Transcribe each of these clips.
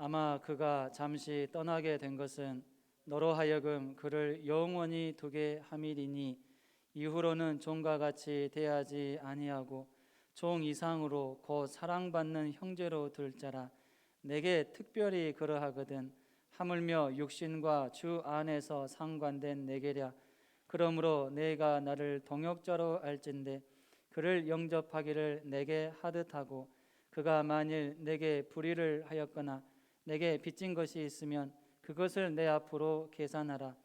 아마 그가 잠시 떠나게 된 것은 너로 하여금 그를 영원히 두게 함이리니 이후로는 종과 같이 대하지 아니하고 종 이상으로 곧 사랑받는 형제로 둘 자라. 내게 특별히 그러하거든 하물며 육신과 주 안에서 상관된 내게랴. 그러므로 내가 나를 동역자로 알진대 그를 영접하기를 내게 하듯하고 그가 만일 내게 불의를 하였거나 내게 빚진 것이 있으면 그것을 내 앞으로 계산하라.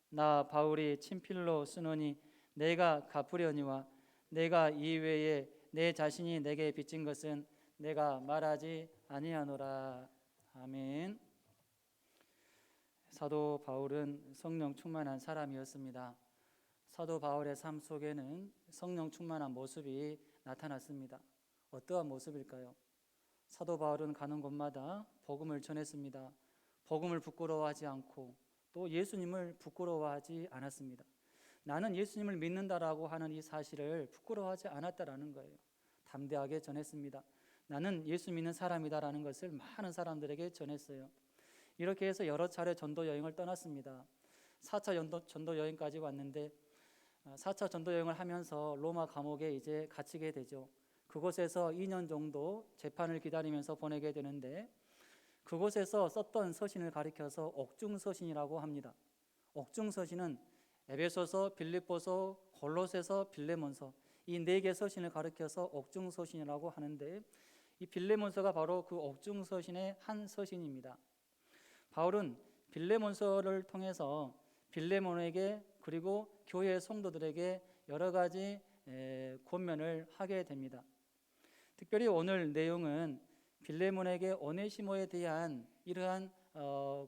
나 바울이 친필로 쓰노니 내가 갚으려니와 내가 이외에 내 자신이 내게 빚진 것은 내가 말하지 아니하노라. 아멘. 사도 바울은 성령 충만한 사람이었습니다. 사도 바울의 삶 속에는 성령 충만한 모습이 나타났습니다. 어떠한 모습일까요? 사도 바울은 가는 곳마다 복음을 전했습니다. 복음을 부끄러워하지 않고 또 예수님을 부끄러워하지 않았습니다. 나는 예수님을 믿는다라고 하는 이 사실을 부끄러워하지 않았다라는 거예요. 담대하게 전했습니다. 나는 예수 믿는 사람이다라는 것을 많은 사람들에게 전했어요. 이렇게 해서 여러 차례 전도 여행을 떠났습니다. 4차 전도 여행까지 왔는데 4차 전도 여행을 하면서 로마 감옥에 이제 갇히게 되죠. 그곳에서 2년 정도 재판을 기다리면서 보내게 되는데 그곳에서 썼던 서신을 가리켜서 옥중서신이라고 합니다. 옥중서신은 에베소서, 빌립보서, 골로새서, 빌레몬서 이 4개 서신을 가리켜서 옥중서신이라고 하는데 이 빌레몬서가 바로 그 옥중서신의 한 서신입니다. 바울은 빌레몬서를 통해서 빌레몬에게 그리고 교회 성도들에게 여러 가지 권면을 하게 됩니다. 특별히 오늘 내용은 빌레몬에게 오네시모에 대한 이러한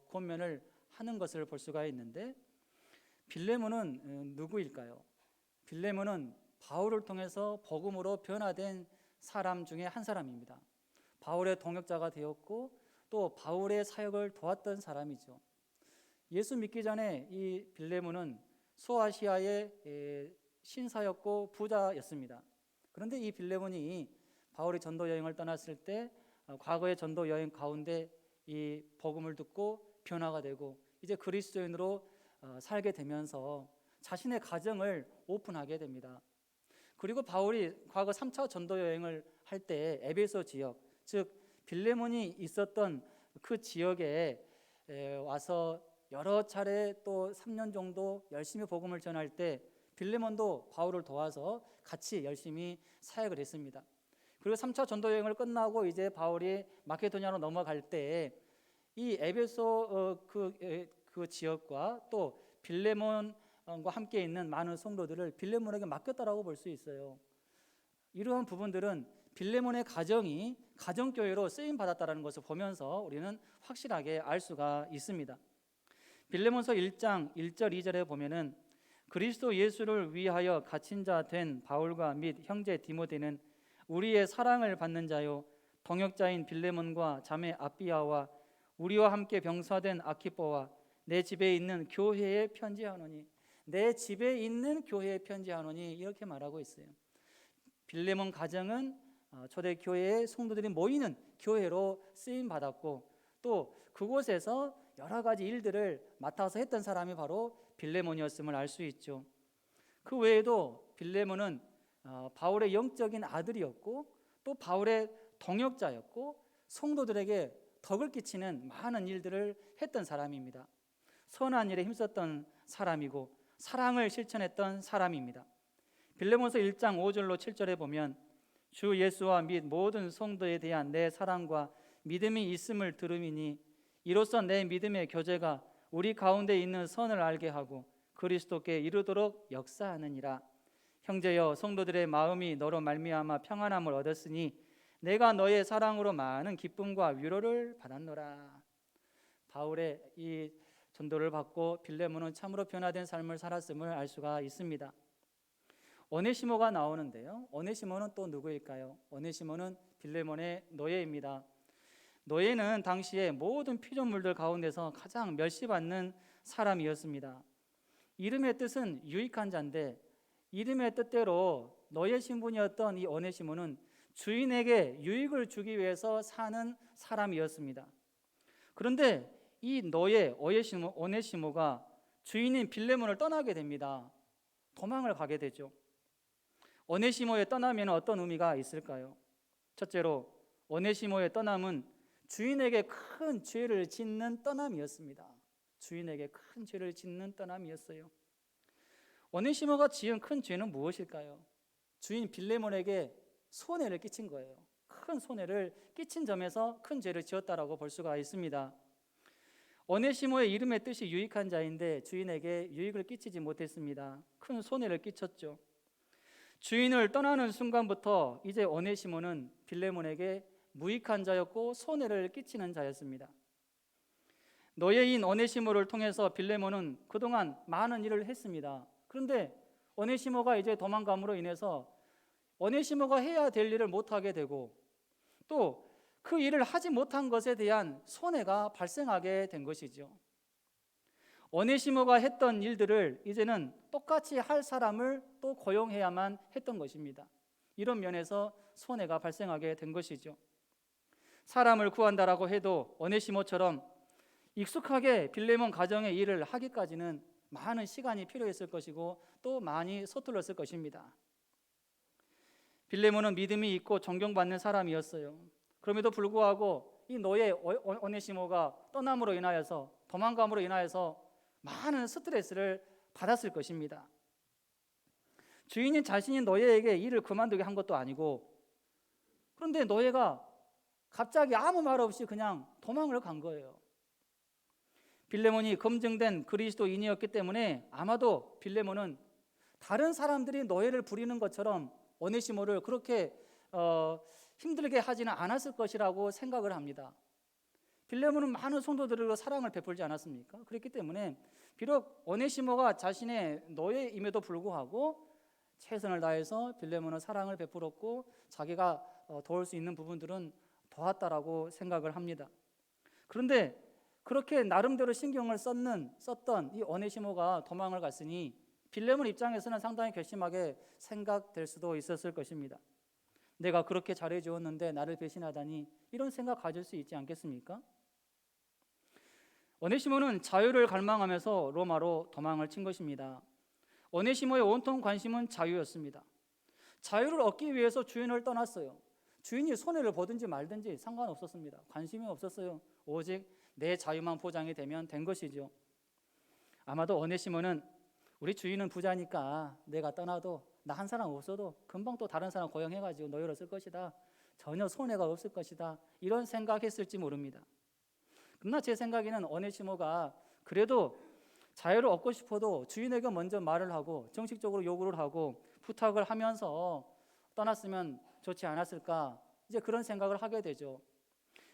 권면을 하는 것을 볼 수가 있는데 빌레몬은 누구일까요? 빌레몬은 바울을 통해서 복음으로 변화된 사람 중에 한 사람입니다. 바울의 동역자가 되었고 또 바울의 사역을 도왔던 사람이죠. 예수 믿기 전에 이 빌레몬은 소아시아의 신사였고 부자였습니다. 그런데 이 빌레몬이 바울이 전도 여행을 떠났을 때 과거의 전도 여행 가운데 이 복음을 듣고 변화가 되고 이제 그리스도인으로 살게 되면서 자신의 가정을 오픈하게 됩니다. 그리고 바울이 과거 3차 전도 여행을 할 때 에베소 지역, 즉 빌레몬이 있었던 그 지역에 와서 여러 차례 또 3년 정도 열심히 복음을 전할 때 빌레몬도 바울을 도와서 같이 열심히 사역을 했습니다. 그리고 3차 전도 여행을 끝나고 이제 바울이 마케도니아로 넘어갈 때 이 에베소 그 지역과 또 빌레몬과 함께 있는 많은 성도들을 빌레몬에게 맡겼다라고 볼 수 있어요. 이러한 부분들은 빌레몬의 가정이 가정교회로 쓰임 받았다는 것을 보면서 우리는 확실하게 알 수가 있습니다. 빌레몬서 1장 1절 2절에 보면은 그리스도 예수를 위하여 갇힌 자 된 바울과 및 형제 디모데는 우리의 사랑을 받는 자요 동역자인 빌레몬과 자매 아비아와 우리와 함께 병사된 아키포와 내 집에 있는 교회에 편지하노니, 내 집에 있는 교회에 편지하노니 이렇게 말하고 있어요. 빌레몬 가정은 초대교회의 성도들이 모이는 교회로 쓰임 받았고 또 그곳에서 여러 가지 일들을 맡아서 했던 사람이 바로 빌레몬이었음을 알 수 있죠. 그 외에도 빌레몬은 바울의 영적인 아들이었고 또 바울의 동역자였고 성도들에게 덕을 끼치는 많은 일들을 했던 사람입니다. 선한 일에 힘썼던 사람이고 사랑을 실천했던 사람입니다. 빌레몬서 1장 5절로 7절에 보면 주 예수와 및 모든 성도에 대한 내 사랑과 믿음이 있음을 들음이니 이로써 내 믿음의 교제가 우리 가운데 있는 선을 알게 하고 그리스도께 이르도록 역사하느니라. 형제여 성도들의 마음이 너로 말미암아 평안함을 얻었으니 내가 너의 사랑으로 많은 기쁨과 위로를 받았노라. 바울의 이 전도를 받고 빌레몬은 참으로 변화된 삶을 살았음을 알 수가 있습니다. 오네시모가 나오는데요. 오네시모는 또 누구일까요? 오네시모는 빌레몬의 노예입니다. 노예는 당시에 모든 피조물들 가운데서 가장 멸시받는 사람이었습니다. 이름의 뜻은 유익한 자인데 이름의 뜻대로 노예 신분이었던 이 오네시모는 주인에게 유익을 주기 위해서 사는 사람이었습니다. 그런데 이 오네시모가 주인인 빌레몬을 떠나게 됩니다. 도망을 가게 되죠. 오네시모의 떠남에는 어떤 의미가 있을까요? 첫째로 오네시모의 떠남은 주인에게 큰 죄를 짓는 떠남이었습니다. 주인에게 큰 죄를 짓는 떠남이었어요. 오네시모가 지은 큰 죄는 무엇일까요? 주인 빌레몬에게 손해를 끼친 거예요. 큰 손해를 끼친 점에서 큰 죄를 지었다라고 볼 수가 있습니다. 오네시모의 이름의 뜻이 유익한 자인데 주인에게 유익을 끼치지 못했습니다. 큰 손해를 끼쳤죠. 주인을 떠나는 순간부터 이제 오네시모는 빌레몬에게 무익한 자였고 손해를 끼치는 자였습니다. 노예인 오네시모를 통해서 빌레몬은 그동안 많은 일을 했습니다. 그런데 오네시모가 이제 도망감으로 인해서 오네시모가 해야 될 일을 못하게 되고 또 그 일을 하지 못한 것에 대한 손해가 발생하게 된 것이죠. 오네시모가 했던 일들을 이제는 똑같이 할 사람을 또 고용해야만 했던 것입니다. 이런 면에서 손해가 발생하게 된 것이죠. 사람을 구한다라고 해도 오네시모처럼 익숙하게 빌레몬 가정의 일을 하기까지는 많은 시간이 필요했을 것이고 또 많이 서툴렀을 것입니다. 빌레몬은 믿음이 있고 존경받는 사람이었어요. 그럼에도 불구하고 이 노예 오네시모가 떠남으로 인하여서 도망감으로 인하여서 많은 스트레스를 받았을 것입니다. 주인이 자신이 노예에게 일을 그만두게 한 것도 아니고 그런데 노예가 갑자기 아무 말 없이 그냥 도망을 간 거예요. 빌레몬이 검증된 그리스도인이었기 때문에 아마도 빌레몬은 다른 사람들이 노예를 부리는 것처럼 오네시모를 그렇게 힘들게 하지는 않았을 것이라고 생각을 합니다. 빌레몬은 많은 성도들과 사랑을 베풀지 않았습니까? 그렇기 때문에 비록 오네시모가 자신의 노예임에도 불구하고 최선을 다해서 빌레몬은 사랑을 베풀었고 자기가 도울 수 있는 부분들은 도왔다라고 생각을 합니다. 그런데 그렇게 나름대로 신경을 썼던 이 오네시모가 도망을 갔으니 빌레몬 입장에서는 상당히 괘씸하게 생각될 수도 있었을 것입니다. 내가 그렇게 잘해주었는데 나를 배신하다니 이런 생각 가질 수 있지 않겠습니까? 오네시모는 자유를 갈망하면서 로마로 도망을 친 것입니다. 오네시모의 온통 관심은 자유였습니다. 자유를 얻기 위해서 주인을 떠났어요. 주인이 손해를 보든지 말든지 상관없었습니다. 관심이 없었어요. 오직 내 자유만 보장이 되면 된 것이죠. 아마도 오네시모는 우리 주인은 부자니까 내가 떠나도 나 한 사람 없어도 금방 또 다른 사람 고용해가지고 노예로 쓸 것이다. 전혀 손해가 없을 것이다. 이런 생각했을지 모릅니다. 그러나 제 생각에는 오네시모가 그래도 자유를 얻고 싶어도 주인에게 먼저 말을 하고 정식적으로 요구를 하고 부탁을 하면서 떠났으면 좋지 않았을까, 이제 그런 생각을 하게 되죠.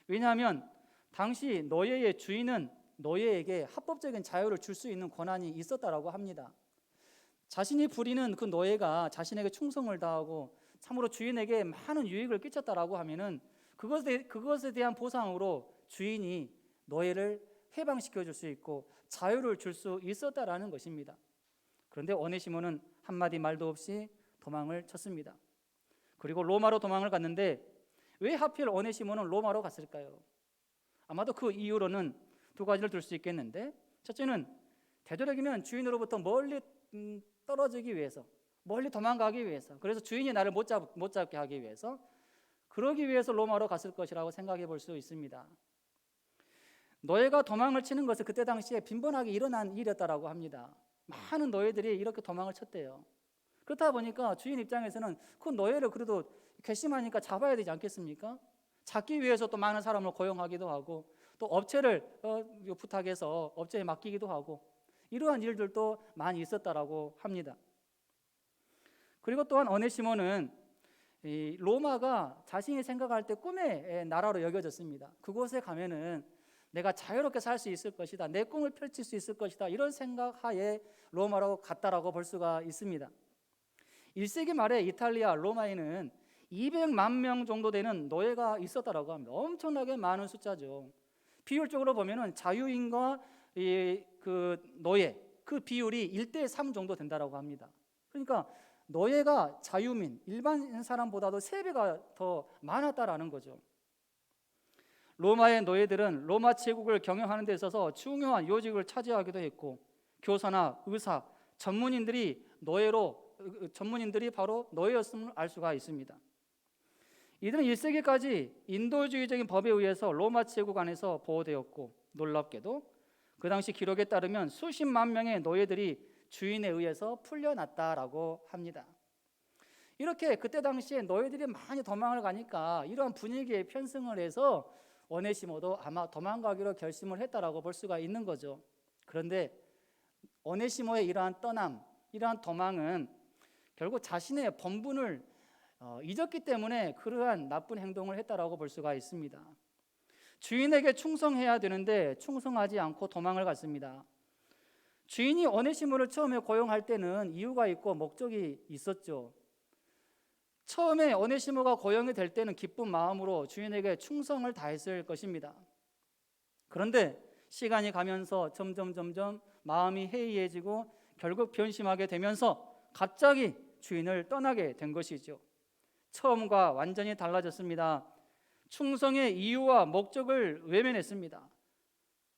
왜냐하면 당시 노예의 주인은 노예에게 합법적인 자유를 줄 수 있는 권한이 있었다라고 합니다. 자신이 부리는 그 노예가 자신에게 충성을 다하고 참으로 주인에게 많은 유익을 끼쳤다라고 하면은 그것에 대한 보상으로 주인이 노예를 해방시켜 줄 수 있고 자유를 줄 수 있었다라는 것입니다. 그런데 오네시모는 한마디 말도 없이 도망을 쳤습니다. 그리고 로마로 도망을 갔는데 왜 하필 오네시모는 로마로 갔을까요? 아마도 그 이유로는 두 가지를 들 수 있겠는데, 첫째는 되도록이면 주인으로부터 멀리 떨어지기 위해서, 멀리 도망가기 위해서, 그래서 주인이 나를 못 잡게 하기 위해서, 그러기 위해서 로마로 갔을 것이라고 생각해 볼 수 있습니다. 노예가 도망을 치는 것은 그때 당시에 빈번하게 일어난 일이었다라고 합니다. 많은 노예들이 이렇게 도망을 쳤대요. 그렇다 보니까 주인 입장에서는 그 노예를 그래도 괘씸하니까 잡아야 되지 않겠습니까? 잡기 위해서 또 많은 사람을 고용하기도 하고 또 업체를 부탁해서 업체에 맡기기도 하고 이러한 일들도 많이 있었다라고 합니다. 그리고 또한 오네시모는 이 로마가 자신이 생각할 때 꿈의 나라로 여겨졌습니다. 그곳에 가면은 내가 자유롭게 살 수 있을 것이다, 내 꿈을 펼칠 수 있을 것이다, 이런 생각하에 로마로 갔다라고 볼 수가 있습니다. 1세기 말에 이탈리아 로마에는 200만 명 정도 되는 노예가 있었다라고 합니다. 엄청나게 많은 숫자죠. 비율적으로 보면은 자유인과 그 노예, 그 비율이 1대3 정도 된다라고 합니다. 그러니까 노예가 자유민, 일반 사람보다도 3배가 더 많았다라는 거죠. 로마의 노예들은 로마 제국을 경영하는 데 있어서 중요한 요직을 차지하기도 했고, 교사나 의사, 전문인들이 바로 노예였음을 알 수가 있습니다. 이들은 1세기까지 인도주의적인 법에 의해서 로마 제국 안에서 보호되었고, 놀랍게도 그 당시 기록에 따르면 수십만 명의 노예들이 주인에 의해서 풀려났다라고 합니다. 이렇게 그때 당시에 노예들이 많이 도망을 가니까 이러한 분위기에 편승을 해서 오네시모도 아마 도망가기로 결심을 했다라고 볼 수가 있는 거죠. 그런데 오네시모의 이러한 떠남, 이러한 도망은 결국 자신의 본분을 잊었기 때문에 그러한 나쁜 행동을 했다라고 볼 수가 있습니다. 주인에게 충성해야 되는데 충성하지 않고 도망을 갔습니다. 주인이 오네시모를 처음에 고용할 때는 이유가 있고 목적이 있었죠. 처음에 오네시모가 고용이 될 때는 기쁜 마음으로 주인에게 충성을 다했을 것입니다. 그런데 시간이 가면서 점점 마음이 해이해지고 결국 변심하게 되면서 갑자기 주인을 떠나게 된 것이죠. 처음과 완전히 달라졌습니다. 충성의 이유와 목적을 외면했습니다.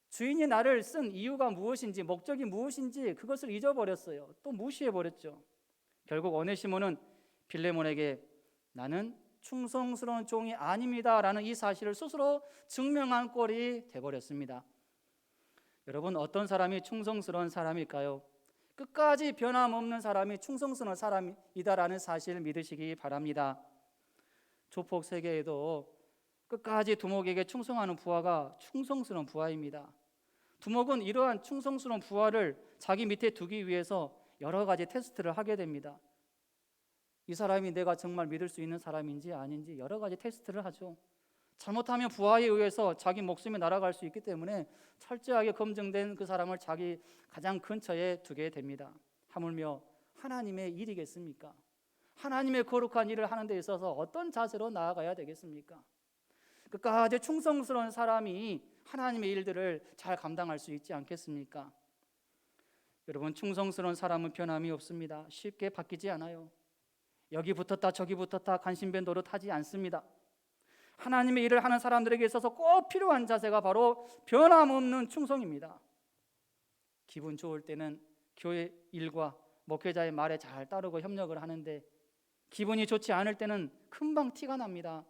주인이 나를 쓴 이유가 무엇인지, 목적이 무엇인지 그것을 잊어버렸어요. 또 무시해버렸죠. 결국 오네시모는 빌레몬에게 나는 충성스러운 종이 아닙니다 라는 이 사실을 스스로 증명한 꼴이 되어버렸습니다. 여러분, 어떤 사람이 충성스러운 사람일까요? 끝까지 변함없는 사람이 충성스러운 사람이다라는 사실을 믿으시기 바랍니다. 조폭 세계에도 끝까지 두목에게 충성하는 부하가 충성스러운 부하입니다. 두목은 이러한 충성스러운 부하를 자기 밑에 두기 위해서 여러 가지 테스트를 하게 됩니다. 이 사람이 내가 정말 믿을 수 있는 사람인지 아닌지 여러 가지 테스트를 하죠. 잘못하면 부하에 의해서 자기 목숨이 날아갈 수 있기 때문에 철저하게 검증된 그 사람을 자기 가장 근처에 두게 됩니다. 하물며 하나님의 일이겠습니까? 하나님의 거룩한 일을 하는 데 있어서 어떤 자세로 나아가야 되겠습니까? 끝까지 충성스러운 사람이 하나님의 일들을 잘 감당할 수 있지 않겠습니까? 여러분, 충성스러운 사람은 변함이 없습니다. 쉽게 바뀌지 않아요. 여기 붙었다 저기 붙었다 간신배 노릇하지 않습니다. 하나님의 일을 하는 사람들에게 있어서 꼭 필요한 자세가 바로 변함없는 충성입니다. 기분 좋을 때는 교회 일과 목회자의 말에 잘 따르고 협력을 하는데, 기분이 좋지 않을 때는 금방 티가 납니다.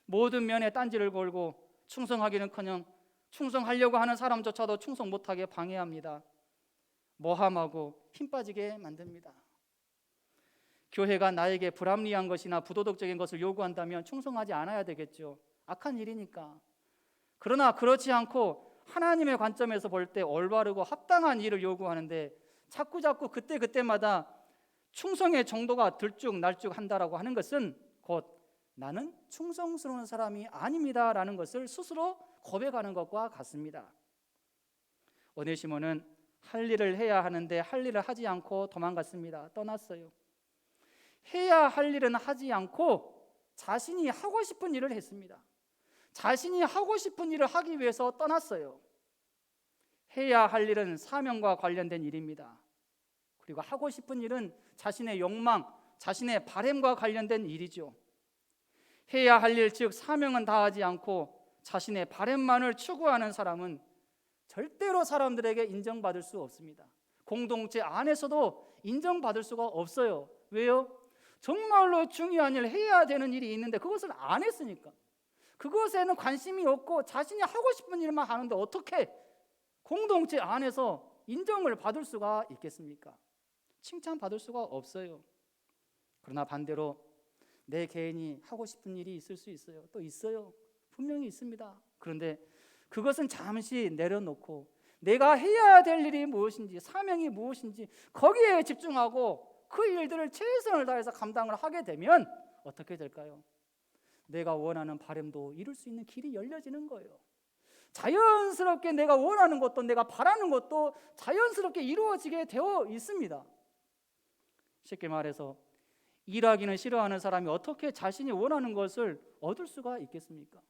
모든 면에 딴지를 걸고 충성하기는커녕 충성하려고 하는 사람조차도 충성 못하게 방해합니다. 모함하고 힘 빠지게 만듭니다. 교회가 나에게 불합리한 것이나 부도덕적인 것을 요구한다면 충성하지 않아야 되겠죠. 악한 일이니까. 그러나 그렇지 않고 하나님의 관점에서 볼 때 올바르고 합당한 일을 요구하는데 자꾸 그때마다 충성의 정도가 들쭉날쭉한다라고 하는 것은 곧 나는 충성스러운 사람이 아닙니다 라는 것을 스스로 고백하는 것과 같습니다. 오네시모는 할 일을 해야 하는데 할 일을 하지 않고 도망갔습니다. 떠났어요. 해야 할 일은 하지 않고 자신이 하고 싶은 일을 했습니다. 자신이 하고 싶은 일을 하기 위해서 떠났어요. 해야 할 일은 사명과 관련된 일입니다. 그리고 하고 싶은 일은 자신의 욕망, 자신의 바램과 관련된 일이죠. 해야 할 일, 즉 사명은 다하지 않고 자신의 바램만을 추구하는 사람은 절대로 사람들에게 인정받을 수 없습니다. 공동체 안에서도 인정받을 수가 없어요. 왜요? 정말로 중요한 일, 해야 되는 일이 있는데 그것을 안 했으니까. 그것에는 관심이 없고 자신이 하고 싶은 일만 하는데 어떻게 공동체 안에서 인정을 받을 수가 있겠습니까? 칭찬받을 수가 없어요. 그러나 반대로 내 개인이 하고 싶은 일이 있을 수 있어요. 또 있어요. 분명히 있습니다. 그런데 그것은 잠시 내려놓고 내가 해야 될 일이 무엇인지, 사명이 무엇인지 거기에 집중하고 그 일들을 최선을 다해서 감당을 하게 되면 어떻게 될까요? 내가 원하는 바람도 이룰 수 있는 길이 열려지는 거예요. 자연스럽게 내가 원하는 것도 내가 바라는 것도 자연스럽게 이루어지게 되어 있습니다. 쉽게 말해서 일하기는 싫어하는 사람이 어떻게 자신이 원하는 것을 얻을 수가 있겠습니까?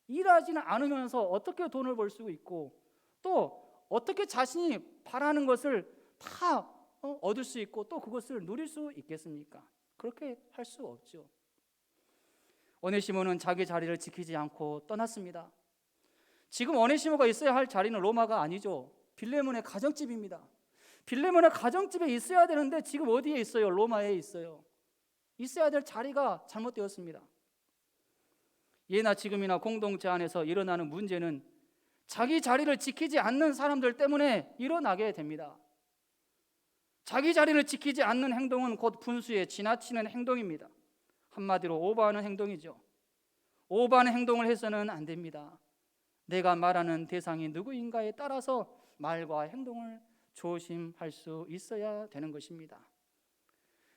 일하지는 않으면서 어떻게 돈을 벌 수 있고 또 어떻게 자신이 바라는 것을 다 얻을 수 있고 또 그것을 누릴 수 있겠습니까? 그렇게 할 수 없죠. 오네시모는 자기 자리를 지키지 않고 떠났습니다. 지금 오네시모가 있어야 할 자리는 로마가 아니죠. 빌레몬의 가정집입니다. 빌레몬의 가정집에 있어야 되는데 지금 어디에 있어요? 로마에 있어요. 있어야 될 자리가 잘못되었습니다. 예나 지금이나 공동체 안에서 일어나는 문제는 자기 자리를 지키지 않는 사람들 때문에 일어나게 됩니다. 자기 자리를 지키지 않는 행동은 곧 분수에 지나치는 행동입니다. 한마디로 오버하는 행동이죠. 오버하는 행동을 해서는 안 됩니다. 내가 말하는 대상이 누구인가에 따라서 말과 행동을 조심할 수 있어야 되는 것입니다.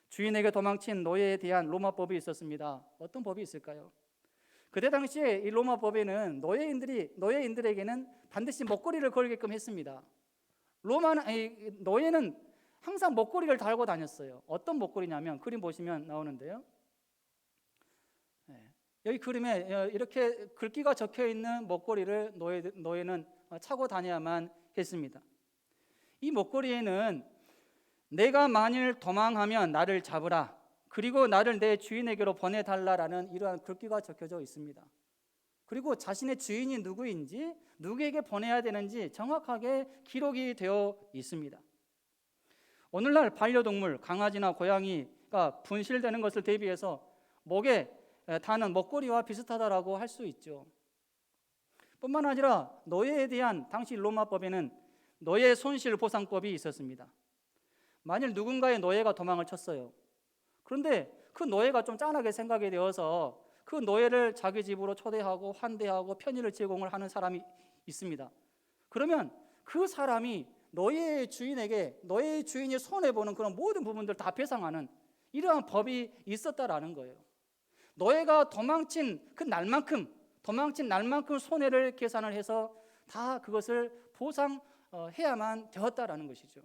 주인에게 도망친 노예에 대한 로마법이 있었습니다. 어떤 법이 있을까요? 그때 당시에 이 로마법에는 노예인들에게는 반드시 목걸이를 걸게끔 했습니다. 노예는 항상 목걸이를 달고 다녔어요. 어떤 목걸이냐면 그림 보시면 나오는데요. 여기 그림에 이렇게 글귀가 적혀 있는 목걸이를 노예는 차고 다녀야만 했습니다. 이 목걸이에는 내가 만일 도망하면 나를 잡으라, 그리고 나를 내 주인에게로 보내달라라는 이러한 글귀가 적혀져 있습니다. 그리고 자신의 주인이 누구인지, 누구에게 보내야 되는지 정확하게 기록이 되어 있습니다. 오늘날 반려동물, 강아지나 고양이가 분실되는 것을 대비해서 목에 다는 목걸이와 비슷하다라고 할 수 있죠. 뿐만 아니라 노예에 대한 당시 로마법에는 노예 손실 보상법이 있었습니다. 만일 누군가의 노예가 도망을 쳤어요. 그런데 그 노예가 좀 짠하게 생각이 되어서 그 노예를 자기 집으로 초대하고 환대하고 편의를 제공을 하는 사람이 있습니다. 그러면 그 사람이 노예의 주인이 손해보는 그런 모든 부분들 다 배상하는 이러한 법이 있었다라는 거예요. 노예가 도망친 날만큼 손해를 계산을 해서 다 그것을 보상해야만 되었다라는 것이죠.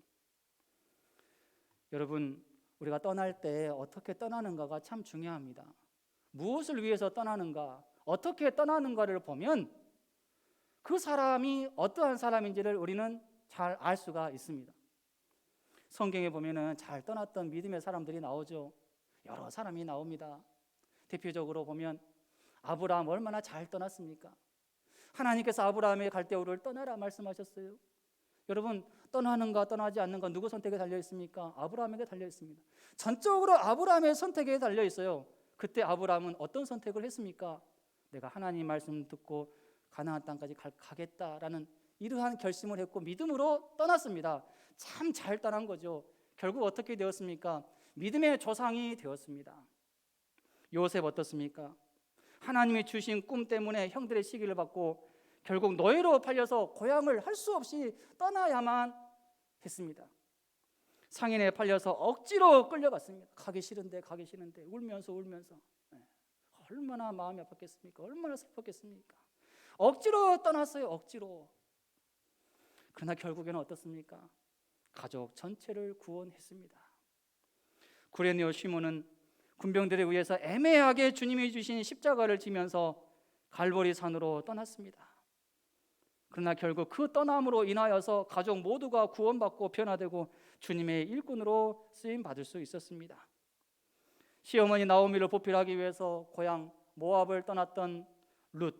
여러분, 우리가 떠날 때 어떻게 떠나는가가 참 중요합니다. 무엇을 위해서 떠나는가, 어떻게 떠나는가를 보면 그 사람이 어떠한 사람인지를 우리는 잘 알 수가 있습니다. 성경에 보면은 잘 떠났던 믿음의 사람들이 나오죠. 여러 사람이 나옵니다. 대표적으로 보면 아브라함 얼마나 잘 떠났습니까? 하나님께서 아브라함의 갈대우를 떠나라 말씀하셨어요. 여러분, 떠나는가 떠나지 않는가 누구 선택에 달려 있습니까? 아브라함에게 달려 있습니다. 전적으로 아브라함의 선택에 달려 있어요. 그때 아브라함은 어떤 선택을 했습니까? 내가 하나님 말씀 듣고 가나안 땅까지 가겠다라는 이러한 결심을 했고 믿음으로 떠났습니다. 참 잘 떠난 거죠. 결국 어떻게 되었습니까? 믿음의 조상이 되었습니다. 요셉 어떻습니까? 하나님이 주신 꿈 때문에 형들의 시기를 받고 결국 노예로 팔려서 고향을 할 수 없이 떠나야만 했습니다. 상인에 팔려서 억지로 끌려갔습니다. 가기 싫은데 울면서 얼마나 마음이 아팠겠습니까? 얼마나 슬펐겠습니까? 억지로 떠났어요. 억지로. 그러나 결국에는 어떻습니까? 가족 전체를 구원했습니다. 구레네오 시몬은 군병들에 의해서 애매하게 주님이 주신 십자가를 지면서 갈보리 산으로 떠났습니다. 그러나 결국 그 떠남으로 인하여서 가족 모두가 구원받고 변화되고 주님의 일꾼으로 쓰임 받을 수 있었습니다. 시어머니 나오미를 보필하기 위해서 고향 모압을 떠났던 룻,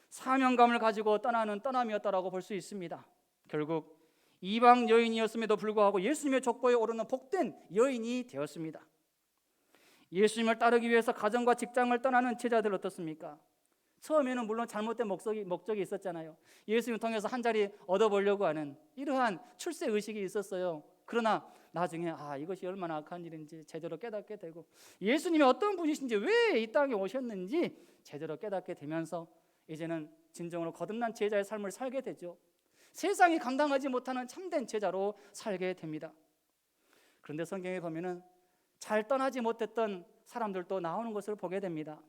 사명감을 가지고 떠나는 떠남이었다라고 볼 수 있습니다. 결국 이방 여인이었음에도 불구하고 예수님의 족보에 오르는 복된 여인이 되었습니다. 예수님을 따르기 위해서 가정과 직장을 떠나는 제자들 어떻습니까? 처음에는 물론 잘못된 목적이 있었잖아요. 예수님을 통해서 한 자리 얻어보려고 하는 이러한 출세의식이 있었어요. 그러나 나중에 이것이 얼마나 악한 일인지 제대로 깨닫게 되고 예수님이 어떤 분이신지 왜 이 땅에 오셨는지 제대로 깨닫게 되면서 이제는 진정으로 거듭난 제자의 삶을 살게 되죠. 세상이 감당하지 못하는 참된 제자로 살게 됩니다. 그런데 성경에 보면은 잘 떠나지 못했던 사람들도 나오는 것을 보게 됩니다.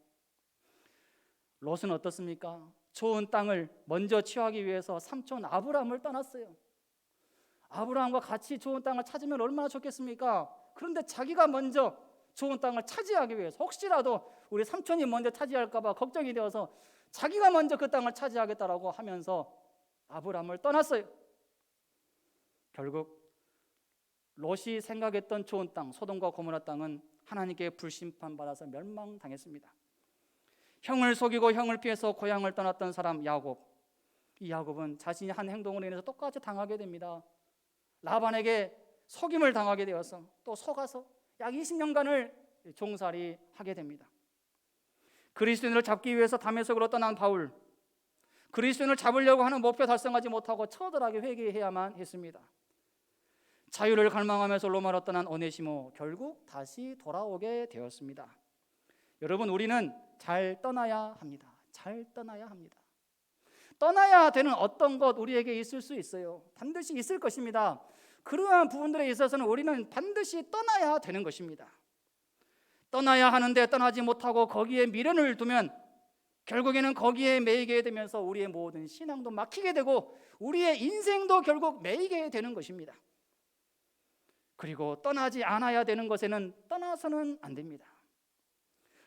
롯은 어떻습니까? 좋은 땅을 먼저 취하기 위해서 삼촌 아브라함을 떠났어요. 아브라함과 같이 좋은 땅을 찾으면 얼마나 좋겠습니까? 그런데 자기가 먼저 좋은 땅을 차지하기 위해서 혹시라도 우리 삼촌이 먼저 차지할까 봐 걱정이 되어서 자기가 먼저 그 땅을 차지하겠다라고 하면서 아브라함을 떠났어요. 결국 롯이 생각했던 좋은 땅, 소돔과 고모라 땅은 하나님께 불심판 받아서 멸망당했습니다. 형을 속이고 형을 피해서 고향을 떠났던 사람 야곱. 이 야곱은 자신이 한 행동으로 인해서 똑같이 당하게 됩니다. 라반에게 속임을 당하게 되어서 또 속아서 약 20년간을 종살이 하게 됩니다. 그리스도인을 잡기 위해서 다메섹으로 떠난 바울, 그리스도인을 잡으려고 하는 목표 달성하지 못하고 처절하게 회개해야만 했습니다. 자유를 갈망하면서 로마로 떠난 오네시모, 결국 다시 돌아오게 되었습니다. 여러분, 우리는 잘 떠나야 합니다. 잘 떠나야 합니다. 떠나야 되는 어떤 것 우리에게 있을 수 있어요. 반드시 있을 것입니다. 그러한 부분들에 있어서는 우리는 반드시 떠나야 되는 것입니다. 떠나야 하는데 떠나지 못하고 거기에 미련을 두면 결국에는 거기에 매이게 되면서 우리의 모든 신앙도 막히게 되고 우리의 인생도 결국 매이게 되는 것입니다. 그리고 떠나지 않아야 되는 것에는 떠나서는 안 됩니다.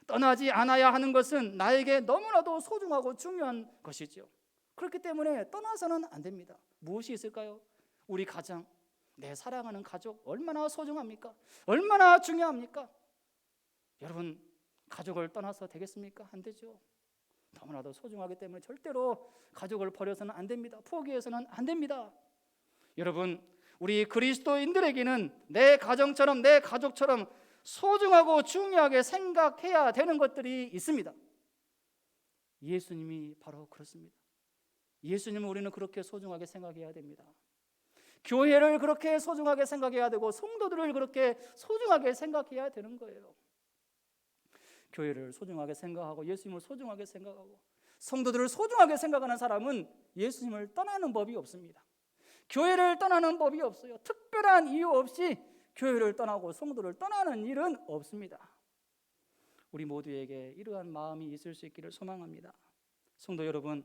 떠나지 않아야 하는 것은 나에게 너무나도 소중하고 중요한 것이죠. 그렇기 때문에 떠나서는 안 됩니다. 무엇이 있을까요? 우리 가정, 내 사랑하는 가족 얼마나 소중합니까? 얼마나 중요합니까? 여러분, 가족을 떠나서 되겠습니까? 안 되죠. 너무나도 소중하기 때문에 절대로 가족을 버려서는 안 됩니다. 포기해서는 안 됩니다. 여러분, 우리 그리스도인들에게는 내 가정처럼 내 가족처럼 소중하고 중요하게 생각해야 되는 것들이 있습니다. 예수님이 바로 그렇습니다. 예수님을 우리는 그렇게 소중하게 생각해야 됩니다. 교회를 그렇게 소중하게 생각해야 되고 성도들을 그렇게 소중하게 생각해야 되는 거예요. 교회를 소중하게 생각하고 예수님을 소중하게 생각하고 성도들을 소중하게 생각하는 사람은 예수님을 떠나는 법이 없습니다. 교회를 떠나는 법이 없어요. 특별한 이유 없이 교회를 떠나고 성도를 떠나는 일은 없습니다. 우리 모두에게 이러한 마음이 있을 수 있기를 소망합니다. 성도 여러분,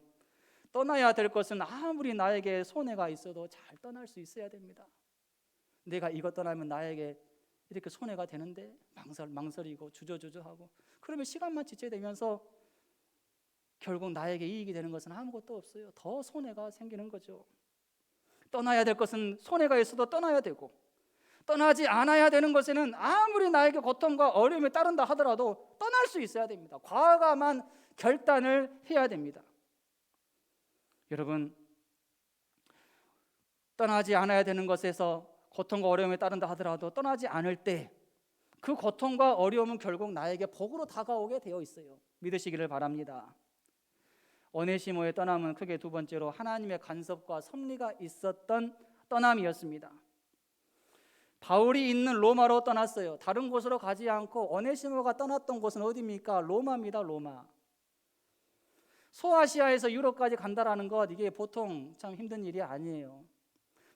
떠나야 될 것은 아무리 나에게 손해가 있어도 잘 떠날 수 있어야 됩니다. 내가 이것 떠나면 나에게 이렇게 손해가 되는데 망설이고 주저주저하고 그러면 시간만 지체되면서 결국 나에게 이익이 되는 것은 아무것도 없어요. 더 손해가 생기는 거죠. 떠나야 될 것은 손해가 있어도 떠나야 되고 떠나지 않아야 되는 것에는 아무리 나에게 고통과 어려움이 따른다 하더라도 떠날 수 있어야 됩니다. 과감한 결단을 해야 됩니다. 여러분, 떠나지 않아야 되는 것에서 고통과 어려움이 따른다 하더라도 떠나지 않을 때 그 고통과 어려움은 결국 나에게 복으로 다가오게 되어 있어요. 믿으시기를 바랍니다. 오네시모의 떠남은 크게 두 번째로 하나님의 간섭과 섭리가 있었던 떠남이었습니다. 바울이 있는 로마로 떠났어요. 다른 곳으로 가지 않고 오네시모가 떠났던 곳은 어디입니까? 로마입니다. 로마. 소아시아에서 유럽까지 간다라는 것, 이게 보통 참 힘든 일이 아니에요.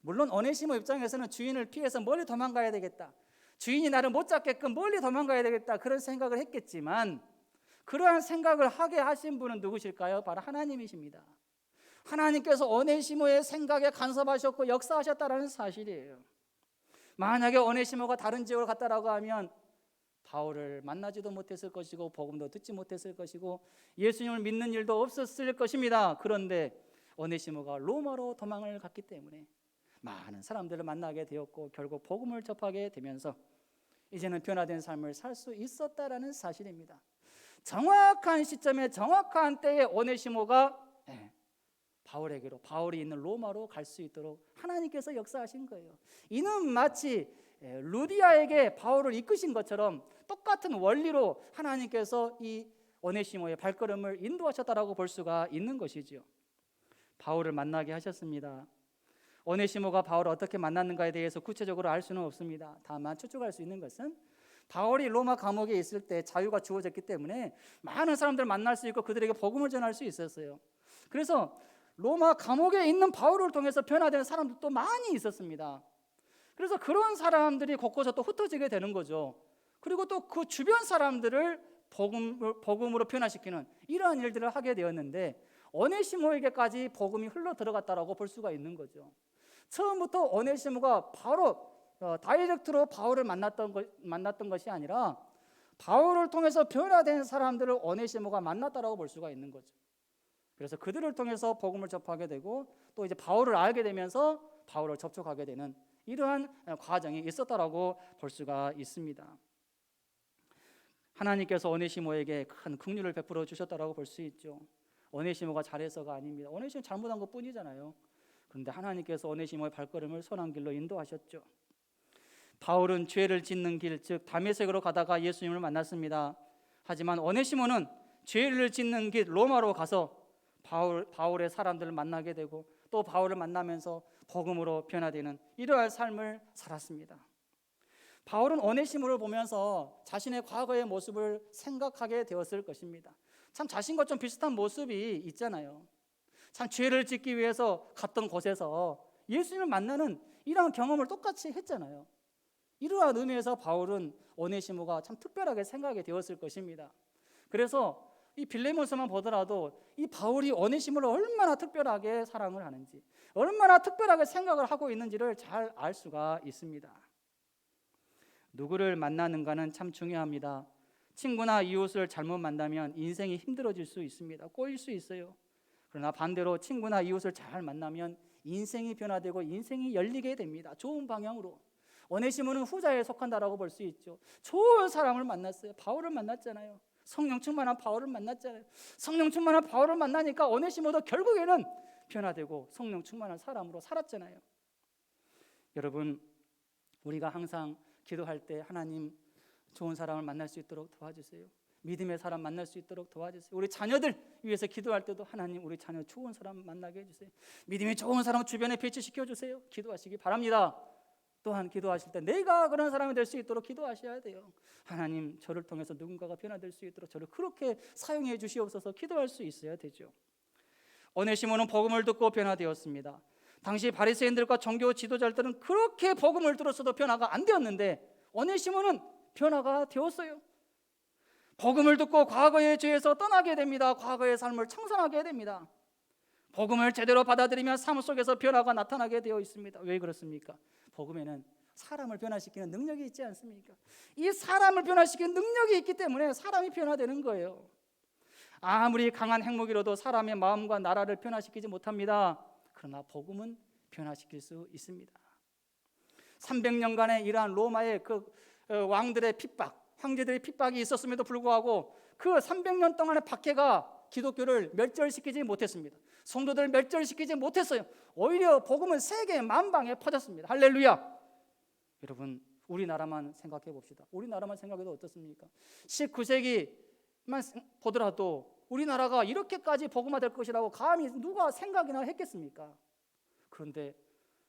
물론 오네시모 입장에서는 주인을 피해서 멀리 도망가야 되겠다, 주인이 나를 못 잡게끔 멀리 도망가야 되겠다, 그런 생각을 했겠지만 그러한 생각을 하게 하신 분은 누구실까요? 바로 하나님이십니다. 하나님께서 오네시모의 생각에 간섭하셨고 역사하셨다는 사실이에요. 만약에 오네시모가 다른 지역을 갔다라고 하면 바울을 만나지도 못했을 것이고 복음도 듣지 못했을 것이고 예수님을 믿는 일도 없었을 것입니다. 그런데 오네시모가 로마로 도망을 갔기 때문에 많은 사람들을 만나게 되었고 결국 복음을 접하게 되면서 이제는 변화된 삶을 살 수 있었다라는 사실입니다. 정확한 시점에 정확한 때에 오네시모가 바울에게로, 바울이 있는 로마로 갈 수 있도록 하나님께서 역사하신 거예요. 이는 마치 루디아에게 바울을 이끄신 것처럼 똑같은 원리로 하나님께서 이 오네시모의 발걸음을 인도하셨다라고 볼 수가 있는 것이지요. 바울을 만나게 하셨습니다. 오네시모가 바울을 어떻게 만났는가에 대해서 구체적으로 알 수는 없습니다. 다만 추측할 수 있는 것은 바울이 로마 감옥에 있을 때 자유가 주어졌기 때문에 많은 사람들을 만날 수 있고 그들에게 복음을 전할 수 있었어요. 그래서 로마 감옥에 있는 바울을 통해서 변화된 사람들도 많이 있었습니다. 그래서 그런 사람들이 곳곳에 또 흩어지게 되는 거죠. 그리고 또 그 주변 사람들을 복음으로 변화시키는 이러한 일들을 하게 되었는데 오네시모에게까지 복음이 흘러 들어갔다라고 볼 수가 있는 거죠. 처음부터 오네시모가 바로 다이렉트로 바울을 만났던 것이 아니라 바울을 통해서 변화된 사람들을 오네시모가 만났다라고 볼 수가 있는 거죠. 그래서 그들을 통해서 복음을 접하게 되고 또 이제 바울을 알게 되면서 바울을 접촉하게 되는 이러한 과정이 있었다라고 볼 수가 있습니다. 하나님께서 오네시모에게 큰 긍휼을 베풀어 주셨다라고 볼 수 있죠. 오네시모가 잘해서가 아닙니다. 오네시모 잘못한 것뿐이잖아요. 그런데 하나님께서 오네시모의 발걸음을 선한 길로 인도하셨죠. 바울은 죄를 짓는 길, 즉 다메섹으로 가다가 예수님을 만났습니다. 하지만 오네시모는 죄를 짓는 길 로마로 가서 바울의 사람들을 만나게 되고 또 바울을 만나면서 복음으로 변화되는 이러한 삶을 살았습니다. 바울은 오네시모를 보면서 자신의 과거의 모습을 생각하게 되었을 것입니다. 참 자신과 좀 비슷한 모습이 있잖아요. 참 죄를 짓기 위해서 갔던 곳에서 예수님을 만나는 이러한 경험을 똑같이 했잖아요. 이러한 의미에서 바울은 오네시모가 참 특별하게 생각이 되었을 것입니다. 그래서 이 빌레몬서만 보더라도 이 바울이 오네시모를 얼마나 특별하게 사랑을 하는지, 얼마나 특별하게 생각을 하고 있는지를 잘 알 수가 있습니다. 누구를 만나는가는 참 중요합니다. 친구나 이웃을 잘못 만나면 인생이 힘들어질 수 있습니다. 꼬일 수 있어요. 그러나 반대로 친구나 이웃을 잘 만나면 인생이 변화되고 인생이 열리게 됩니다. 좋은 방향으로. 오네시모는 후자에 속한다라고 볼 수 있죠. 좋은 사람을 만났어요. 바울을 만났잖아요. 성령 충만한 바울을 만났잖아요. 성령 충만한 바울을 만나니까 오네시모도 결국에는 변화되고 성령 충만한 사람으로 살았잖아요. 여러분, 우리가 항상 기도할 때 하나님 좋은 사람을 만날 수 있도록 도와주세요. 믿음의 사람 만날 수 있도록 도와주세요. 우리 자녀들 위해서 기도할 때도 하나님 우리 자녀 좋은 사람 만나게 해주세요. 믿음이 좋은 사람 주변에 배치시켜 주세요. 기도하시기 바랍니다. 또한 기도하실 때 내가 그런 사람이 될 수 있도록 기도하셔야 돼요. 하나님 저를 통해서 누군가가 변화될 수 있도록 저를 그렇게 사용해 주시옵소서 기도할 수 있어야 되죠. 오네시모는 복음을 듣고 변화되었습니다. 당시 바리새인들과 종교 지도자들은 그렇게 복음을 들었어도 변화가 안 되었는데 오네시모는 변화가 되었어요. 복음을 듣고 과거의 죄에서 떠나게 됩니다. 과거의 삶을 청산하게 됩니다. 복음을 제대로 받아들이면 삶 속에서 변화가 나타나게 되어 있습니다. 왜 그렇습니까? 복음에는 사람을 변화시키는 능력이 있지 않습니까? 이 사람을 변화시키는 능력이 있기 때문에 사람이 변화되는 거예요. 아무리 강한 핵무기로도 사람의 마음과 나라를 변화시키지 못합니다. 그러나 복음은 변화시킬 수 있습니다. 300년간의 이러한 로마의 왕들의 핍박, 황제들의 핍박이 있었음에도 불구하고 그 300년 동안의 박해가 기독교를 멸절시키지 못했습니다. 성도들을 멸절시키지 못했어요. 오히려 복음은 세계 만방에 퍼졌습니다. 할렐루야. 여러분, 우리나라만 생각해 봅시다. 우리나라만 생각해도 어떻습니까? 19세기만 보더라도 우리나라가 이렇게까지 복음화될 것이라고 감히 누가 생각이나 했겠습니까? 그런데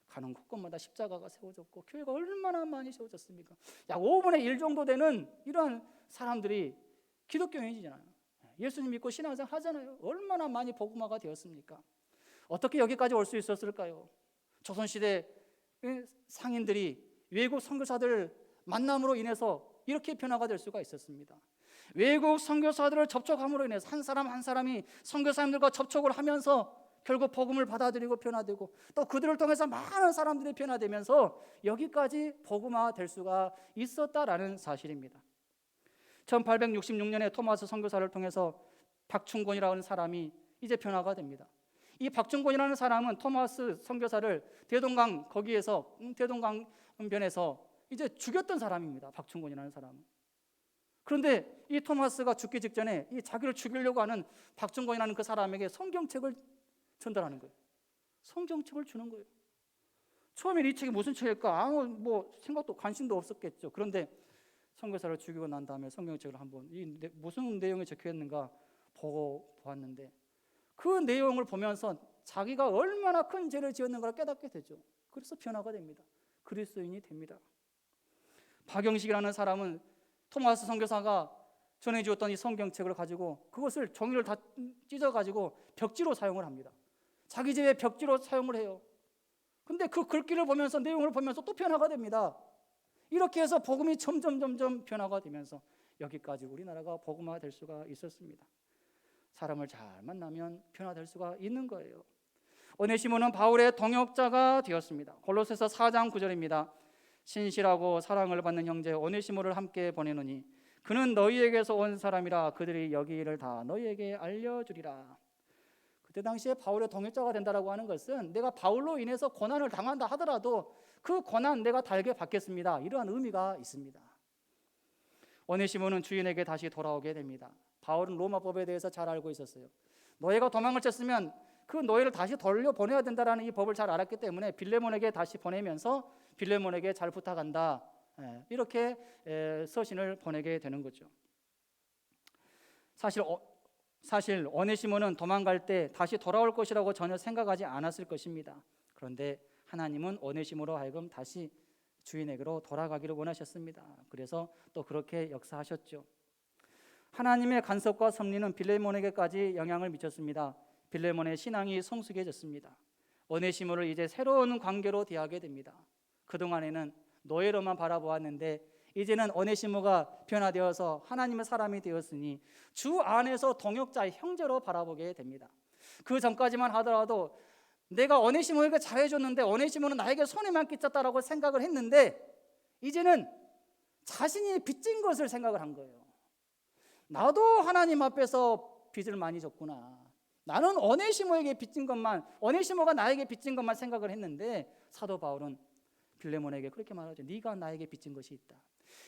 가는 곳곳마다 십자가가 세워졌고 교회가 얼마나 많이 세워졌습니까? 약 5분의 1 정도 되는 이러한 사람들이 기독교인이잖아요. 예수님 믿고 신앙생활 하잖아요. 얼마나 많이 복음화가 되었습니까? 어떻게 여기까지 올 수 있었을까요? 조선시대 상인들이 외국 선교사들 만남으로 인해서 이렇게 변화가 될 수가 있었습니다. 외국 선교사들을 접촉함으로 인해서 한 사람 한 사람이 선교사님들과 접촉을 하면서 결국 복음을 받아들이고 변화되고 또 그들을 통해서 많은 사람들이 변화되면서 여기까지 복음화될 수가 있었다라는 사실입니다. 1866년에 토마스 선교사를 통해서 박충곤이라는 사람이 이제 변화가 됩니다. 이 박충곤이라는 사람은 토마스 선교사를 대동강 거기에서 대동강변에서 이제 죽였던 사람입니다. 박충곤이라는 사람은. 그런데 이 토마스가 죽기 직전에 이 자기를 죽이려고 하는 박충곤이라는 그 사람에게 성경책을 전달하는 거예요. 성경책을 주는 거예요. 처음엔 이 책이 무슨 책일까? 뭐 생각도 관심도 없었겠죠. 그런데 선교사를 죽이고 난 다음에 성경책을 한번 무슨 내용이 적혀 있는가 보고 보았는데 그 내용을 보면서 자기가 얼마나 큰 죄를 지었는가를 깨닫게 되죠. 그래서 변화가 됩니다. 그리스도인이 됩니다. 박영식이라는 사람은 토마스 선교사가 전해주었던 이 성경책을 가지고 그것을 종이를 다 찢어가지고 벽지로 사용을 합니다. 자기 집에 벽지로 사용을 해요. 근데 그 글귀를 보면서 내용을 보면서 또 변화가 됩니다. 이렇게 해서 복음이 점점 변화가 되면서 여기까지 우리나라가 복음화 될 수가 있었습니다. 사람을 잘 만나면 변화될 수가 있는 거예요. 오네시모는 바울의 동역자가 되었습니다. 골로새서 4장 9절입니다. 신실하고 사랑을 받는 형제 오네시모를 함께 보내노니 그는 너희에게서 온 사람이라 그들이 여기 일을 다 너희에게 알려주리라. 그때 당시에 바울의 동역자가 된다라고 하는 것은 내가 바울로 인해서 고난을 당한다 하더라도 그 고난 내가 달게 받겠습니다. 이러한 의미가 있습니다. 오네시모는 주인에게 다시 돌아오게 됩니다. 바울은 로마법에 대해서 잘 알고 있었어요. 노예가 도망을 쳤으면 그 노예를 다시 돌려보내야 된다는 이 법을 잘 알았기 때문에 빌레몬에게 다시 보내면서 빌레몬에게 잘 부탁한다, 이렇게 서신을 보내게 되는 거죠. 사실 오네시모는 도망갈 때 다시 돌아올 것이라고 전혀 생각하지 않았을 것입니다. 그런데 하나님은 오네시모로 하여금 다시 주인에게로 돌아가기를 원하셨습니다. 그래서 또 그렇게 역사하셨죠. 하나님의 간섭과 섭리는 빌레몬에게까지 영향을 미쳤습니다. 빌레몬의 신앙이 성숙해졌습니다. 오네시모를 이제 새로운 관계로 대하게 됩니다. 그동안에는 노예로만 바라보았는데 이제는 오네시모가 변화되어서 하나님의 사람이 되었으니 주 안에서 동역자의 형제로 바라보게 됩니다. 그 전까지만 하더라도 내가 오네시모에게 잘해줬는데 오네시모는 나에게 손해만 끼쳤다라고 생각을 했는데 이제는 자신이 빚진 것을 생각을 한 거예요. 나도 하나님 앞에서 빚을 많이 졌구나. 나는 오네시모에게 빚진 것만, 오네시모가 나에게 빚진 것만 생각을 했는데 사도 바울은 빌레몬에게 그렇게 말하죠. 네가 나에게 빚진 것이 있다.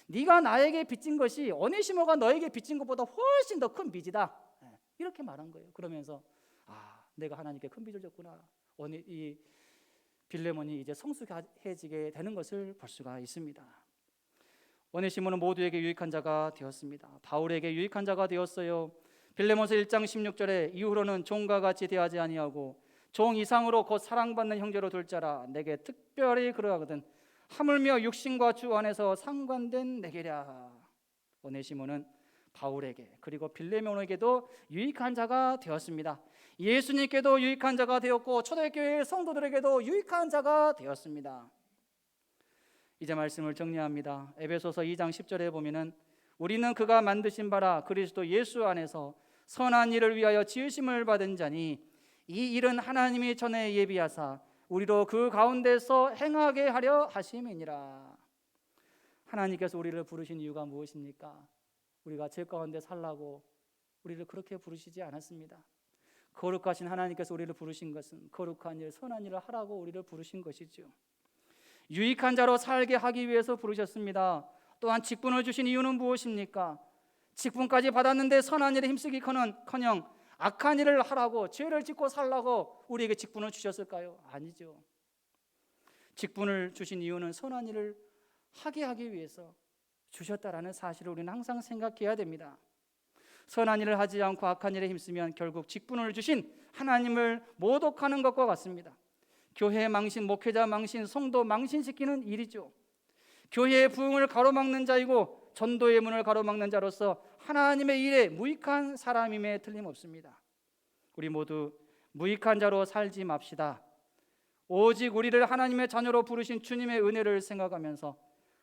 네가 나에게 빚진 것이 오네시모가 너에게 빚진 것보다 훨씬 더 큰 빚이다. 이렇게 말한 거예요. 그러면서 내가 하나님께 큰 빚을 졌구나. 이 빌레몬이 이제 성숙해지게 되는 것을 볼 수가 있습니다. 오네시모는 모두에게 유익한 자가 되었습니다. 바울에게 유익한 자가 되었어요. 빌레몬서 1장 16절에 이후로는 종과 같이 대하지 아니하고 종 이상으로 곧 사랑받는 형제로 둘 자라 내게 특별히 그러하거든 하물며 육신과 주 안에서 상관된 내게랴. 오네시모는 바울에게 그리고 빌레몬에게도 유익한 자가 되었습니다. 예수님께도 유익한 자가 되었고 초대교회 성도들에게도 유익한 자가 되었습니다. 이제 말씀을 정리합니다. 에베소서 2장 10절에 보면은 우리는 그가 만드신 바라 그리스도 예수 안에서 선한 일을 위하여 지으심을 받은 자니 이 일은 하나님이 전에 예비하사 우리로 그 가운데서 행하게 하려 하심이니라. 하나님께서 우리를 부르신 이유가 무엇입니까? 우리가 죄 가운데 살라고 우리를 그렇게 부르시지 않았습니다. 거룩하신 하나님께서 우리를 부르신 것은 거룩한 일, 선한 일을 하라고 우리를 부르신 것이죠. 유익한 자로 살게 하기 위해서 부르셨습니다. 또한 직분을 주신 이유는 무엇입니까? 직분까지 받았는데 선한 일에 힘쓰기커녕 악한 일을 하라고, 죄를 짓고 살라고 우리에게 직분을 주셨을까요? 아니죠. 직분을 주신 이유는 선한 일을 하게 하기 위해서 주셨다라는 사실을 우리는 항상 생각해야 됩니다. 선한 일을 하지 않고 악한 일에 힘쓰면 결국 직분을 주신 하나님을 모독하는 것과 같습니다. 교회 망신, 목회자 망신, 성도 망신시키는 일이죠. 교회의 부흥을 가로막는 자이고 전도의 문을 가로막는 자로서 하나님의 일에 무익한 사람임에 틀림없습니다. 우리 모두 무익한 자로 살지 맙시다. 오직 우리를 하나님의 자녀로 부르신 주님의 은혜를 생각하면서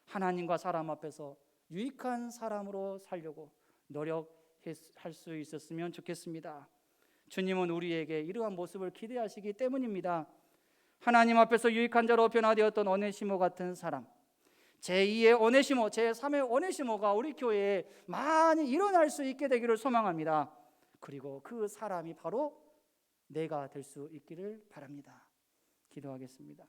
하나님과 사람 앞에서 유익한 사람으로 살려고 노력할 수 있었으면 좋겠습니다. 주님은 우리에게 이러한 모습을 기대하시기 때문입니다. 하나님 앞에서 유익한 자로 변화되었던 오네시모 같은 사람, 제2의 오네시모, 제3의 오네시모가 우리 교회에 많이 일어날 수 있게 되기를 소망합니다. 그리고 그 사람이 바로 내가 될 수 있기를 바랍니다. 기도하겠습니다.